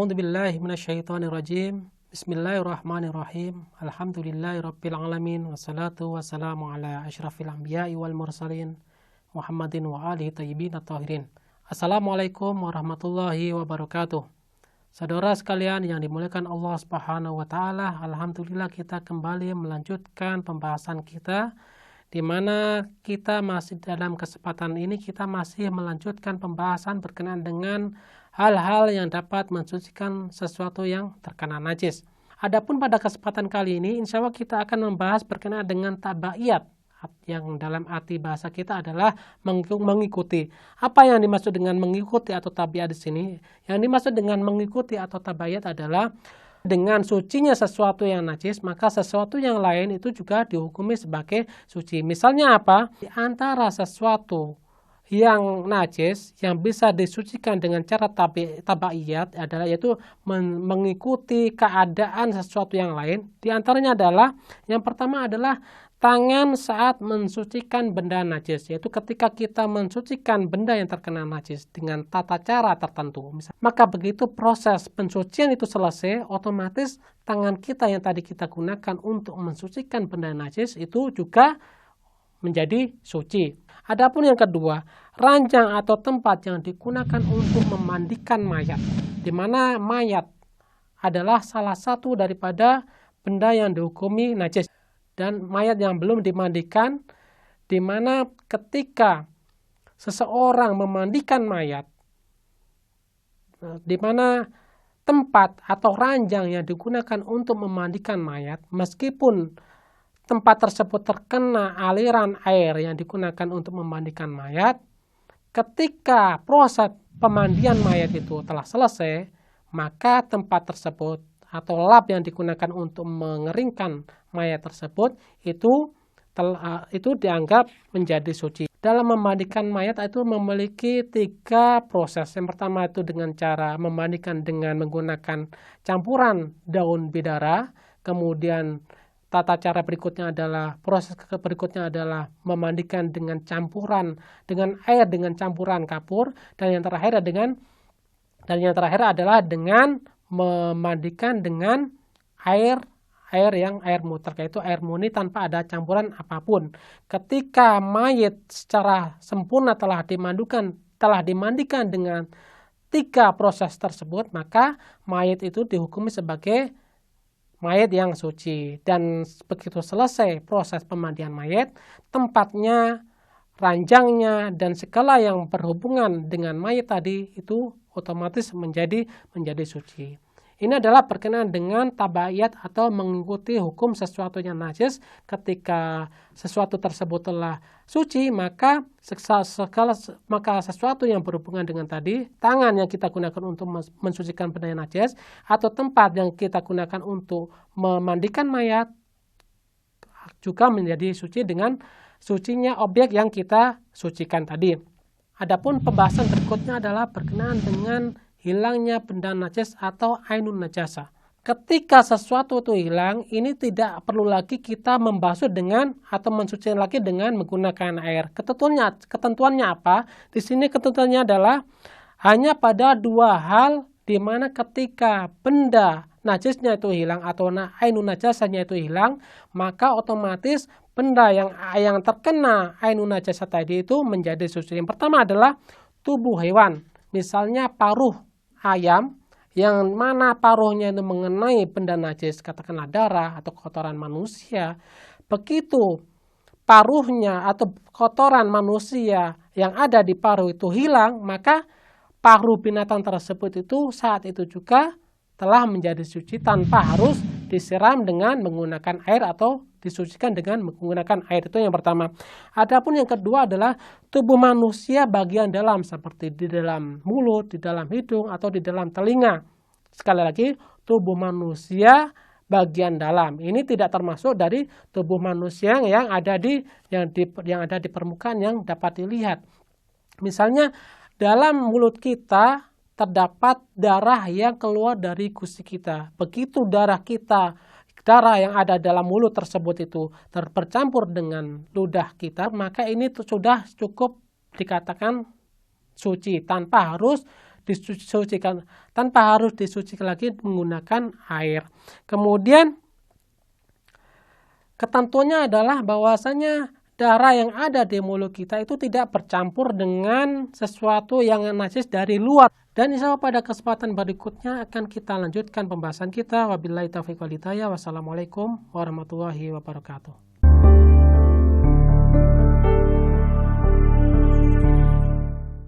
A'udzubillahi minasyaitonirrajim. Bismillahirrahmanirrahim. Alhamdulillahirabbil alamin wassalatu wassalamu ala asyrafil anbiya'i wal mursalin Muhammadin wa alihi thayyibin at-tahirin. Assalamualaikum warahmatullahi wabarakatuh. Saudara sekalian yang dimuliakan Allah Subhanahu wa taala, alhamdulillah kita kembali melanjutkan pembahasan kita di mana kita masih dalam kesempatan ini kita masih melanjutkan pembahasan berkenaan dengan hal-hal yang dapat mensucikan sesuatu yang terkena najis. Adapun pada kesempatan kali ini insya Allah kita akan membahas berkenaan dengan tabaiyat, yang dalam arti bahasa kita adalah mengikuti. Apa yang dimaksud dengan mengikuti atau tabiat di sini? Yang dimaksud dengan mengikuti atau tabiat adalah dengan sucinya sesuatu yang najis, maka sesuatu yang lain itu juga dihukumi sebagai suci. Misalnya apa? Di antara sesuatu yang najis yang bisa disucikan dengan cara tabaiyat adalah yaitu mengikuti keadaan sesuatu yang lain. Di antaranya adalah yang pertama adalah tangan saat mensucikan benda najis, yaitu ketika kita mensucikan benda yang terkena najis dengan tata cara tertentu. Maka begitu proses pensucian itu selesai, otomatis tangan kita yang tadi kita gunakan untuk mensucikan benda najis itu juga menjadi suci. Adapun yang kedua, ranjang atau tempat yang digunakan untuk memandikan mayat, di mana mayat adalah salah satu daripada benda yang dihukumi najis. Dan mayat yang belum dimandikan, di mana ketika seseorang memandikan mayat, di mana tempat atau ranjang yang digunakan untuk memandikan mayat, meskipun tempat tersebut terkena aliran air yang digunakan untuk memandikan mayat, ketika proses pemandian mayat itu telah selesai, maka tempat tersebut atau lap yang digunakan untuk mengeringkan mayat tersebut itu dianggap menjadi suci. Dalam memandikan mayat itu memiliki 3 proses. Yang pertama itu dengan cara memandikan dengan menggunakan campuran daun bidara. Kemudian tata cara berikutnya adalah proses berikutnya adalah memandikan dengan campuran dengan air dengan campuran kapur, dan yang terakhir adalah dengan memandikan dengan air mutlak, yaitu air murni tanpa ada campuran apapun. Ketika mayat secara sempurna telah dimandikan dengan 3 proses tersebut, maka mayat itu dihukumi sebagai mayat yang suci. Dan begitu selesai proses pemandian mayat, tempatnya, ranjangnya, dan segala yang berhubungan dengan mayat tadi itu otomatis menjadi suci. Ini adalah berkenaan dengan tabaiyat atau mengikuti hukum sesuatu yang najis. Ketika sesuatu tersebut telah suci, maka sesuatu yang berhubungan dengan tadi, tangan yang kita gunakan untuk mensucikan benda yang najis atau tempat yang kita gunakan untuk memandikan mayat juga menjadi suci dengan sucinya objek yang kita sucikan tadi. Adapun pembahasan berikutnya adalah berkenaan dengan hilangnya benda najis atau ainun najasa. Ketika sesuatu itu hilang, ini tidak perlu lagi kita membasuh dengan atau mensucikan lagi dengan menggunakan air. Ketentuannya apa? Di sini ketentuannya adalah hanya pada 2 hal, di mana ketika benda najisnya itu hilang atau ainun najasanya itu hilang, maka otomatis benda yang terkena ainun najasa tadi itu menjadi suci. Yang pertama adalah tubuh hewan, misalnya paruh ayam, yang mana paruhnya itu mengenai benda najis, katakanlah darah atau kotoran manusia. Begitu paruhnya atau kotoran manusia yang ada di paruh itu hilang, maka paruh binatang tersebut itu saat itu juga telah menjadi suci tanpa harus disiram dengan menggunakan air atau disucikan dengan menggunakan air. Itu yang pertama. Adapun yang kedua adalah tubuh manusia bagian dalam, seperti di dalam mulut, di dalam hidung, atau di dalam telinga. Sekali lagi, tubuh manusia bagian dalam. Ini tidak termasuk dari tubuh manusia yang ada di permukaan yang dapat dilihat. Misalnya dalam mulut kita terdapat darah yang keluar dari gusi kita. Begitu darah yang ada dalam mulut tersebut itu bercampur dengan ludah kita, maka ini sudah cukup dikatakan suci tanpa harus disucikan, tanpa harus disucikan lagi menggunakan air. Kemudian ketentuannya adalah bahwasanya darah yang ada di mulut kita itu tidak bercampur dengan sesuatu yang najis dari luar. Dan insya Allah pada kesempatan berikutnya akan kita lanjutkan pembahasan kita. Wabillahi taufiq wal hidayah. Wassalamualaikum warahmatullahi wabarakatuh.